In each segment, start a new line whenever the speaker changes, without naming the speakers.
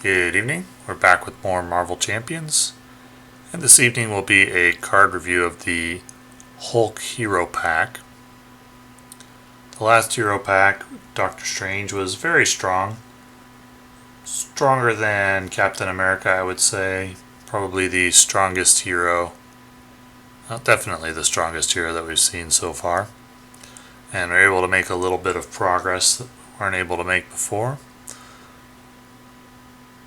Good evening. We're back with more Marvel Champions, and this evening will be a card review of the Hulk Hero Pack. The last Hero Pack, Doctor Strange, was very strong. Stronger than Captain America, I would say. Probably the strongest hero. Well, definitely the strongest hero that we've seen so far. And we're able to make a little bit of progress that we weren't able to make before.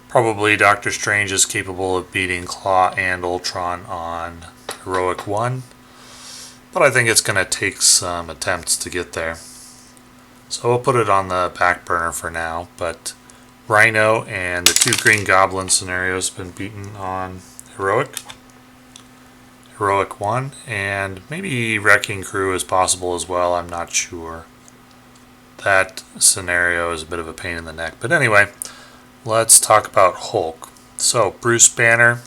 Probably Doctor Strange is capable of beating Claw and Ultron on Heroic 1, but I think it's going to take some attempts to get there. So we'll put it on the back burner for now, but Rhino and the 2 Green Goblin scenarios have been beaten on Heroic 1, and maybe Wrecking Crew is possible as well, I'm not sure. That scenario is a bit of a pain in the neck, but anyway, let's talk about Hulk. So, Bruce Banner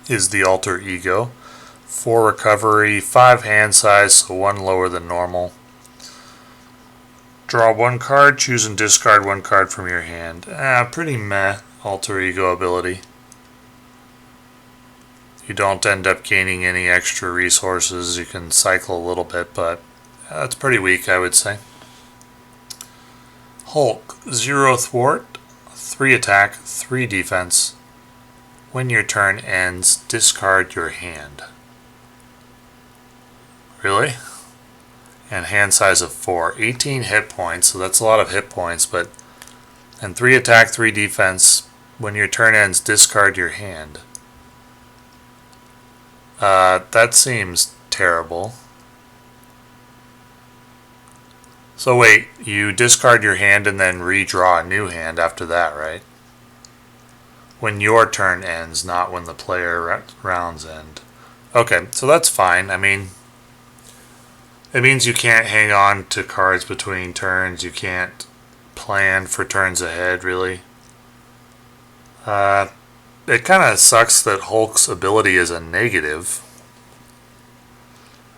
is the alter ego. 4 recovery, 5 hand size, so 1 lower than normal. Draw 1 card, choose and discard 1 card from your hand. Pretty meh alter ego ability. You don't end up gaining any extra resources. You can cycle a little bit, but that's pretty weak, I would say. Hulk, 0 thwart, 3 attack, 3 defense. When your turn ends, discard your hand. Really? And hand size of 4. 18 hit points, so that's a lot of hit points, but... And 3 attack, 3 defense. When your turn ends, discard your hand. That seems terrible. So wait, you discard your hand and then redraw a new hand after that, right? When your turn ends, not when the player rounds end. Okay, so that's fine. I mean, it means you can't hang on to cards between turns. You can't plan for turns ahead, really. It kind of sucks that Hulk's ability is a negative.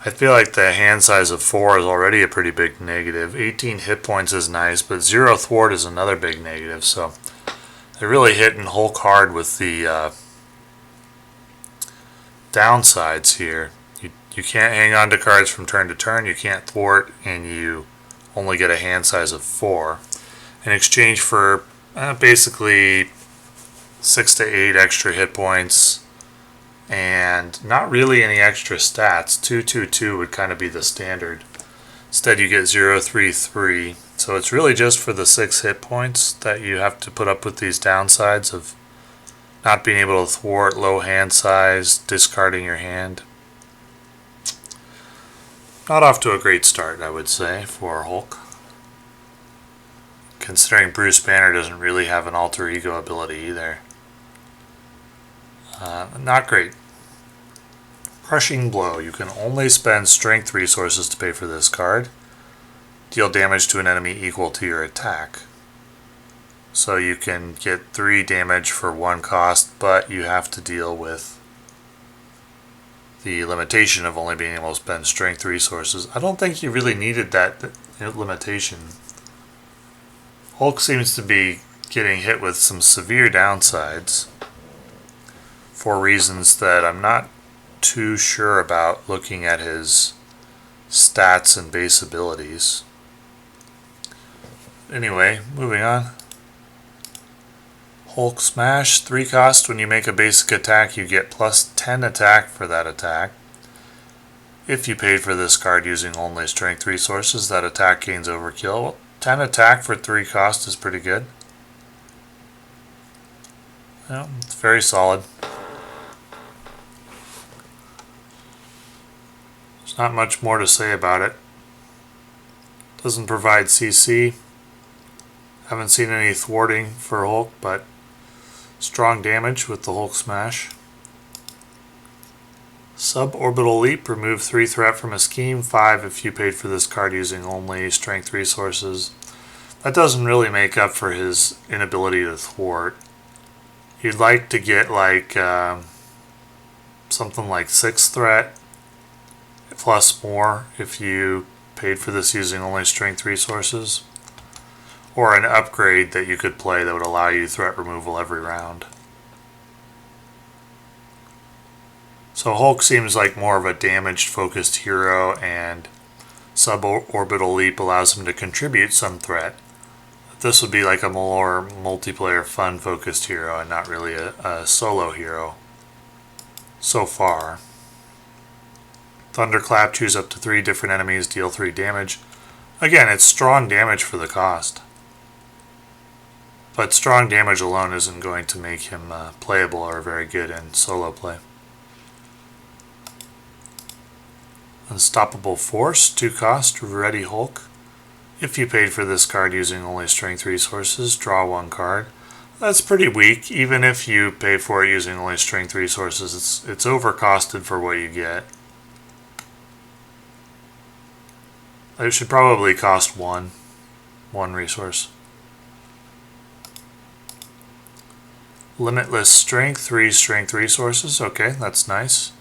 I feel like the hand size of 4 is already a pretty big negative. 18 hit points is nice, but 0 thwart is another big negative. So they're really hitting Hulk hard with the downsides here. You can't hang on to cards from turn to turn. You can't thwart, and you only get a hand size of 4 in exchange for basically 6 to 8 extra hit points. And not really any extra stats. 2-2-2 would kind of be the standard. Instead you get 0-3-3. So it's really just for the 6 hit points that you have to put up with these downsides of not being able to thwart, low hand size, discarding your hand. Not off to a great start, I would say, for Hulk. Considering Bruce Banner doesn't really have an alter ego ability either. Not great. Crushing Blow. You can only spend strength resources to pay for this card. Deal damage to an enemy equal to your attack. So you can get 3 damage for 1 cost, but you have to deal with the limitation of only being able to spend strength resources. I don't think you really needed that limitation. Hulk seems to be getting hit with some severe downsides, for reasons that I'm not too sure about looking at his stats and base abilities. Anyway, moving on. Hulk Smash, 3 cost. When you make a basic attack, you get plus 10 attack for that attack. If you paid for this card using only strength resources, that attack gains overkill. Well, 10 attack for 3 cost is pretty good. Well, it's very solid. Not much more to say about it. Doesn't provide CC. Haven't seen any thwarting for Hulk, but strong damage with the Hulk Smash. Suborbital Leap. Remove 3 threat from a scheme. 5 if you paid for this card using only strength resources. That doesn't really make up for his inability to thwart. You'd like to get like something like 6 threat. Plus more if you paid for this using only strength resources. or an upgrade that you could play that would allow you threat removal every round. So Hulk seems like more of a damaged focused hero, and suborbital leap allows him to contribute some threat. This would be like a more multiplayer fun focused hero and not really a solo hero so far. Thunderclap, choose up to 3 different enemies, deal 3 damage. Again, it's strong damage for the cost. But strong damage alone isn't going to make him playable or very good in solo play. Unstoppable Force, 2 cost, Ready Hulk. If you paid for this card using only strength resources, draw 1 card. That's pretty weak. Even if you pay for it using only strength resources, it's overcosted for what you get. It should probably cost one resource. Limitless Strength, 3 strength resources. Okay, that's nice.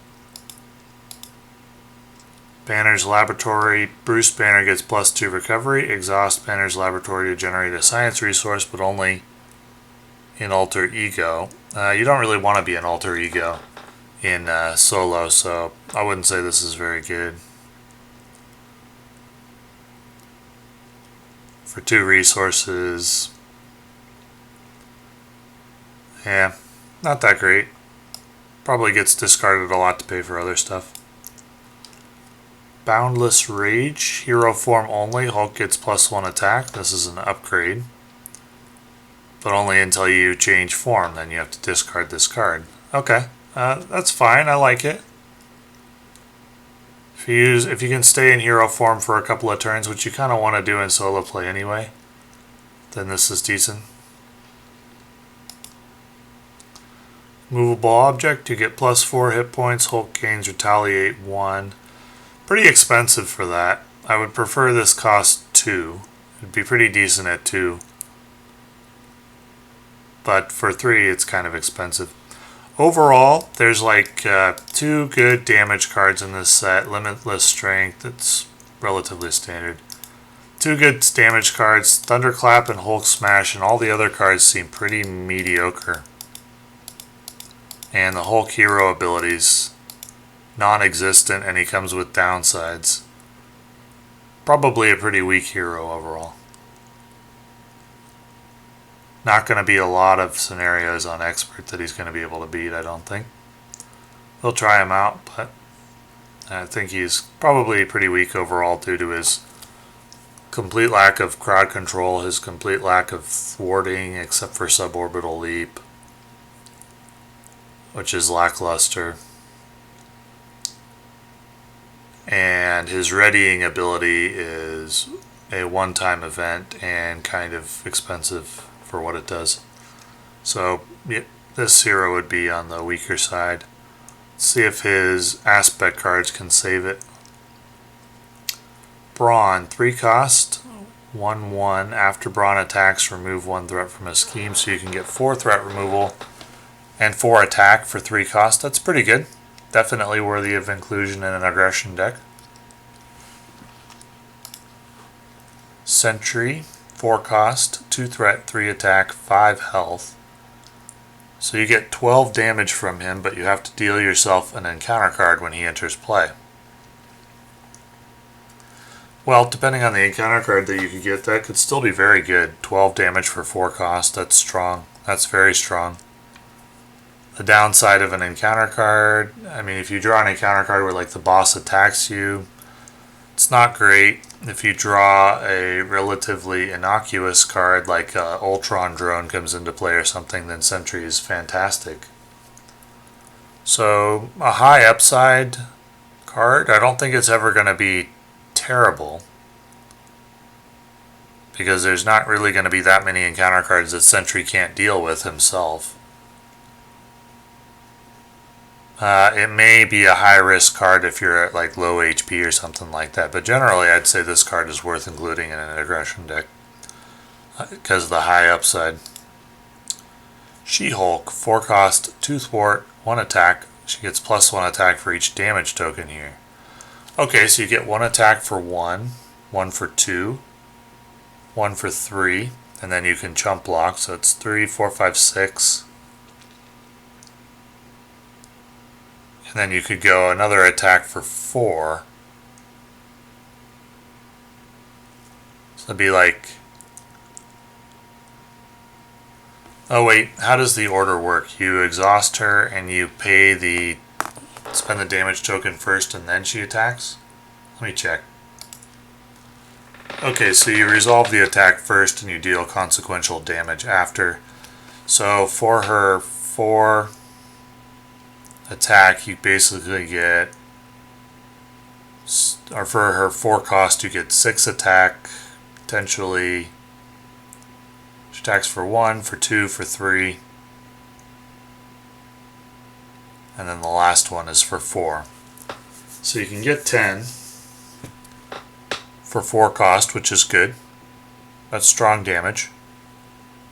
Banner's Laboratory, Bruce Banner gets +2 recovery. Exhaust Banner's Laboratory to generate a science resource, but only in Alter Ego. You don't really want to be an Alter Ego in solo, so I wouldn't say this is very good. For 2 resources, yeah, not that great. Probably gets discarded a lot to pay for other stuff. Boundless Rage, hero form only, Hulk gets +1 attack. This is an upgrade, but only until you change form, then you have to discard this card. Okay, that's fine, I like it. If you can stay in hero form for a couple of turns, which you kind of want to do in solo play anyway, then this is decent. Movable Object, you get +4 hit points, Hulk gains Retaliate 1. Pretty expensive for that. I would prefer this cost 2. It'd be pretty decent at 2. But for 3, it's kind of expensive. Overall, there's like 2 good damage cards in this set. Limitless Strength, it's relatively standard. 2 good damage cards, Thunderclap and Hulk Smash, and all the other cards seem pretty mediocre. And the Hulk hero abilities, non-existent, and he comes with downsides. Probably a pretty weak hero overall. Not going to be a lot of scenarios on Expert that he's going to be able to beat, I don't think. We'll try him out, but I think he's probably pretty weak overall due to his complete lack of crowd control, his complete lack of thwarting except for suborbital leap, which is lackluster. And his readying ability is a one-time event and kind of expensive for what it does. So yeah, this hero would be on the weaker side. Let's see if his aspect cards can save it. Brawn, 3 cost, 1/1. After Brawn attacks, remove 1 threat from his scheme, so you can get 4 threat removal and 4 attack for 3 cost. That's pretty good. Definitely worthy of inclusion in an aggression deck. Sentry, 4 cost, 2 threat, 3 attack, 5 health. So you get 12 damage from him, but you have to deal yourself an encounter card when he enters play. Well, depending on the encounter card that you could get, that could still be very good. 12 damage for 4 cost, that's strong. That's very strong. The downside of an encounter card, I mean, if you draw an encounter card where like the boss attacks you, it's not great. If you draw a relatively innocuous card like Ultron Drone comes into play or something, then Sentry is fantastic. So a high upside card, I don't think it's ever going to be terrible, because there's not really going to be that many encounter cards that Sentry can't deal with himself. It may be a high-risk card if you're at like low HP or something like that, but generally I'd say this card is worth including in an aggression deck because of the high upside. She-Hulk, 4 cost, 2 thwart, 1 attack. She gets +1 attack for each damage token here. Okay, so you get 1 attack for 1, 1 for 2, 1 for 3. and then you can chump block, so it's 3, 4, 5, 6. And then you could go another attack for 4. So it'd be like... Oh wait, how does the order work? You exhaust her and you pay the... spend the damage token first and then she attacks? Let me check. Okay, so you resolve the attack first and you deal consequential damage after. So for her 4 attack, you basically get... or for her 4 cost, you get 6 attack, potentially... she attacks for 1, for 2, for 3. And then the last one is for 4. So you can get 10 for 4 cost, which is good. That's strong damage.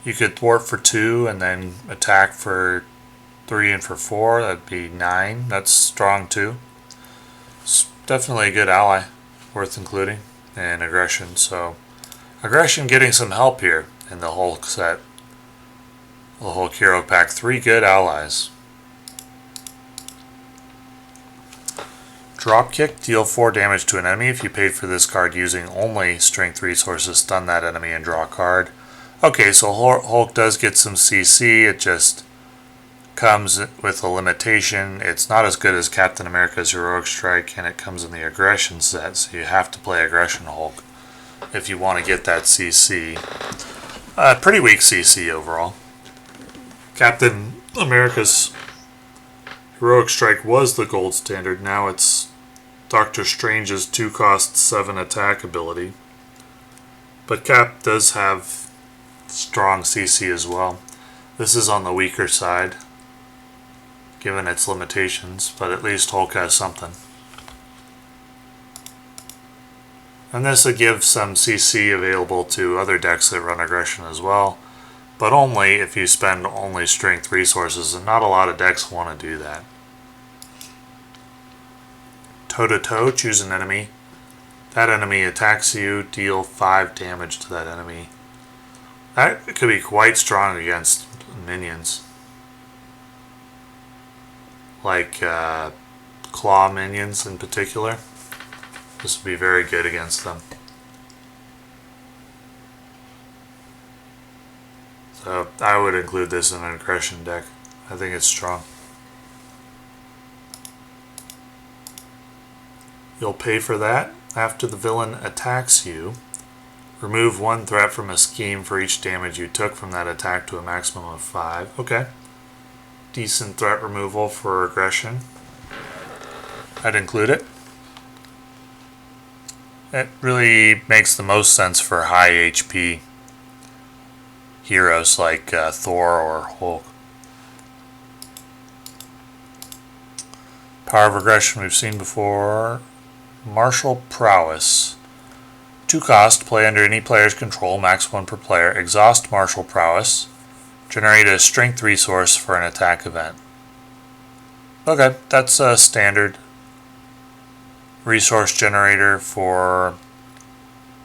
You could thwart for 2 and then attack for 3 and for 4. That'd be 9. That's strong too. It's definitely a good ally, worth including. And aggression. So aggression getting some help here in the whole set. The whole hero pack. 3 good allies. Dropkick, deal 4 damage to an enemy. If you paid for this card using only strength resources, stun that enemy and draw a card. Okay, so Hulk does get some CC. It just comes with a limitation. It's not as good as Captain America's Heroic Strike, and it comes in the aggression set, so you have to play Aggression Hulk if you want to get that CC. Pretty weak CC overall. Captain America's Heroic Strike was the gold standard. Now it's Doctor Strange's 2 cost 7 attack ability. But Cap does have strong CC as well. This is on the weaker side, given its limitations, but at least Hulk has something. And this would give some CC available to other decks that run aggression as well, but only if you spend only strength resources, and not a lot of decks want to do that. Toe-to-toe, choose an enemy. That enemy attacks you, deal 5 damage to that enemy. That could be quite strong against minions. Like claw minions in particular. This would be very good against them. So I would include this in an aggression deck. I think it's strong. You'll pay for that. After the villain attacks you, remove 1 threat from a scheme for each damage you took from that attack to a maximum of 5. Okay. Decent threat removal for aggression. I'd include it. It really makes the most sense for high HP heroes like Thor or Hulk. Power of aggression we've seen before. Martial prowess. 2 cost, play under any player's control, max 1 per player. Exhaust martial prowess. Generate a strength resource for an attack event. Okay, that's a standard resource generator for...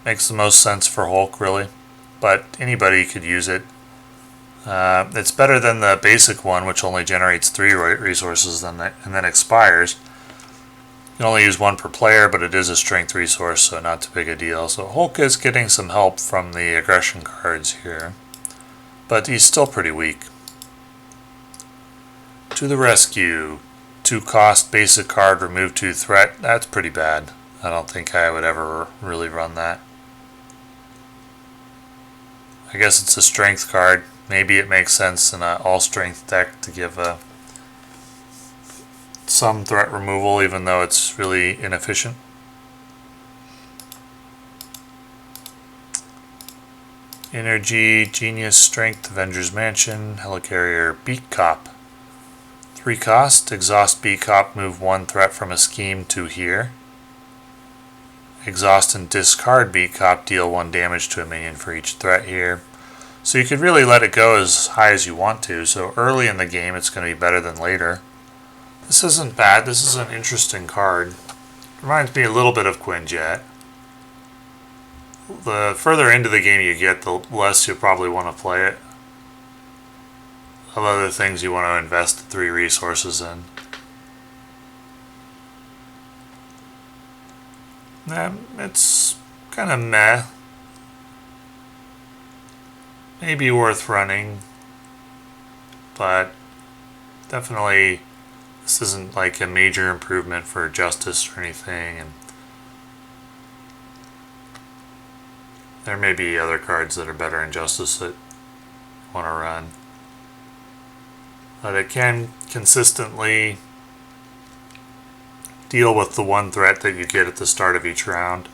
makes the most sense for Hulk, really. But anybody could use it. It's better than the basic one, which only generates 3 resources and then expires. You can only use 1 per player, but it is a strength resource, so not too big a deal. So Hulk is getting some help from the aggression cards here. But he's still pretty weak. To the rescue. 2 cost, basic card, remove 2 threat. That's pretty bad. I don't think I would ever really run that. I guess it's a strength card. Maybe it makes sense in an all-strength deck to give some threat removal, even though it's really inefficient. Energy, Genius, Strength, Avengers Mansion, Helicarrier, Beat Cop. 3 cost, exhaust Beat Cop, move 1 threat from a scheme to here. Exhaust and discard Beat Cop, deal 1 damage to a minion for each threat here. So you could really let it go as high as you want to. So early in the game it's going to be better than later. This isn't bad. This is an interesting card. Reminds me a little bit of Quinjet. the further into the game you get, the less you'll probably want to play it. Of other things you want to invest 3 resources in. It's kind of meh. Maybe worth running, but definitely this isn't like a major improvement for justice or anything. And there may be other cards that are better in justice that you want to run. But it can consistently deal with the one threat that you get at the start of each round.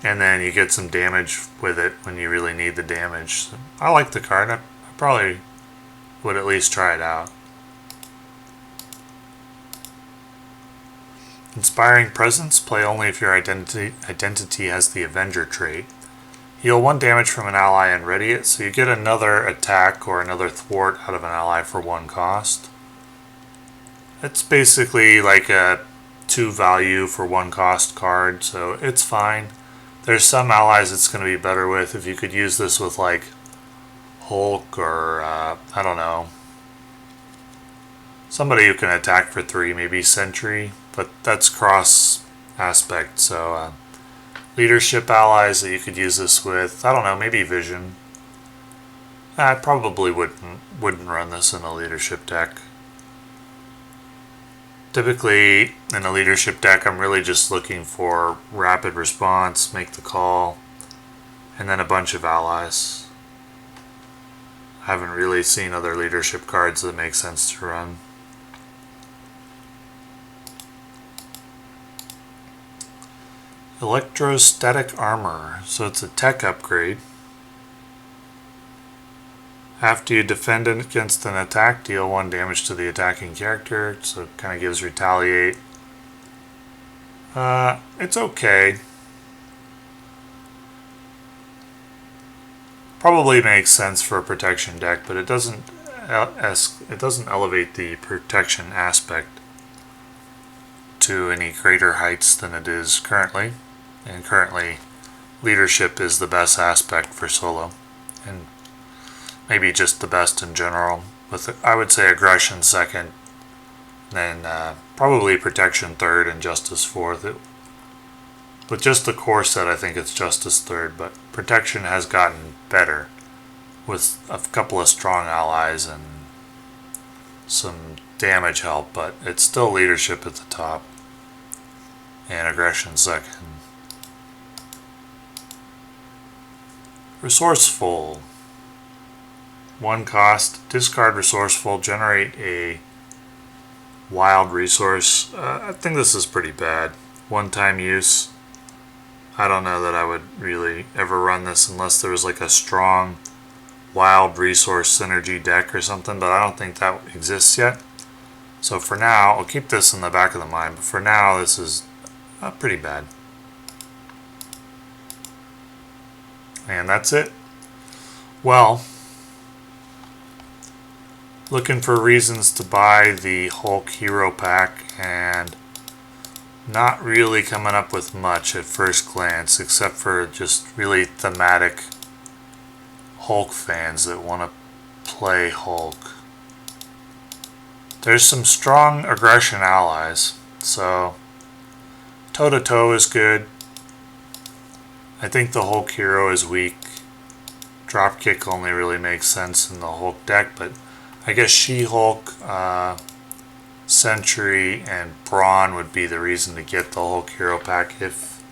And then you get some damage with it when you really need the damage. So I like the card. I probably would at least try it out. Inspiring Presence. Play only if your identity has the Avenger trait. Heal 1 damage from an ally and ready it, so you get another attack or another thwart out of an ally for 1 cost. It's basically like a 2 value for 1 cost card, so it's fine. There's some allies it's going to be better with. If you could use this with like Hulk or, I don't know, somebody who can attack for 3, maybe Sentry, but that's cross aspect, so leadership allies that you could use this with, I don't know, maybe Vision. I probably wouldn't run this in a leadership deck. Typically, in a leadership deck, I'm really just looking for rapid response, make the call, and then a bunch of allies. I haven't really seen other leadership cards that make sense to run. Electrostatic Armor. So it's a tech upgrade. After you defend against an attack, deal 1 damage to the attacking character. So it kind of gives Retaliate. It's okay. Probably makes sense for a protection deck, but it doesn't elevate the protection aspect to any greater heights than it is currently. And currently, leadership is the best aspect for solo, and maybe just the best in general. With, I would say, aggression second, then probably protection third and justice fourth. With just the core set, I think it's justice third, but protection has gotten better with a couple of strong allies and some damage help, but it's still leadership at the top and aggression second. Resourceful. 1 cost. Discard Resourceful. Generate a wild resource. I think this is pretty bad. 1-time use. I don't know that I would really ever run this unless there was like a strong wild resource synergy deck or something, but I don't think that exists yet. So for now, I'll keep this in the back of the mind, but for now this is pretty bad. And that's it. Well, looking for reasons to buy the Hulk Hero Pack and not really coming up with much at first glance, except for just really thematic Hulk fans that want to play Hulk. There's some strong aggression allies, so toe-to-toe is good. I think the Hulk hero is weak. Dropkick only really makes sense in the Hulk deck, but I guess She-Hulk, Sentry, and Brawn would be the reason to get the Hulk hero pack if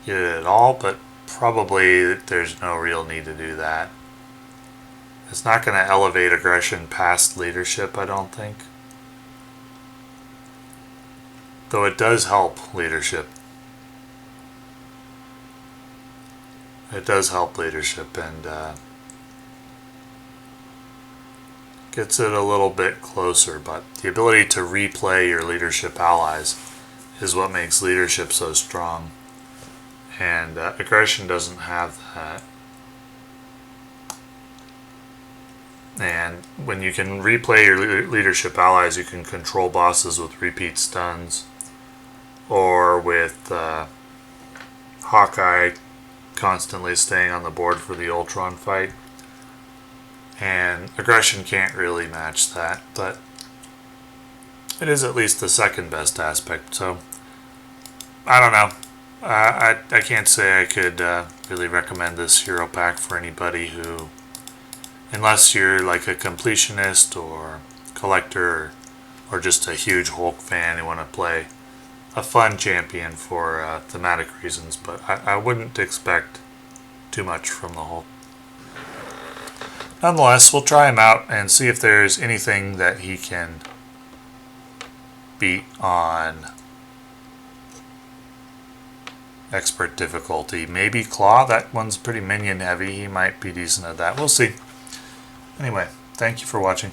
you get it at all, but probably there's no real need to do that. It's not going to elevate aggression past leadership, I don't think. Though it does help leadership. It does help leadership and gets it a little bit closer, but the ability to replay your leadership allies is what makes leadership so strong. And aggression doesn't have that. And when you can replay your leadership allies, you can control bosses with repeat stuns, or with Hawkeye constantly staying on the board for the Ultron fight. And aggression can't really match that, but it is at least the second best aspect, so I don't know. I can't say I could really recommend this hero pack for anybody who, unless you're like a completionist or collector or just a huge Hulk fan who want to play a fun champion for thematic reasons, but I wouldn't expect too much from the Hulk. Nonetheless, we'll try him out and see if there's anything that he can beat on expert difficulty. Maybe Claw, that one's pretty minion heavy. He might be decent at that. We'll see. Anyway, thank you for watching.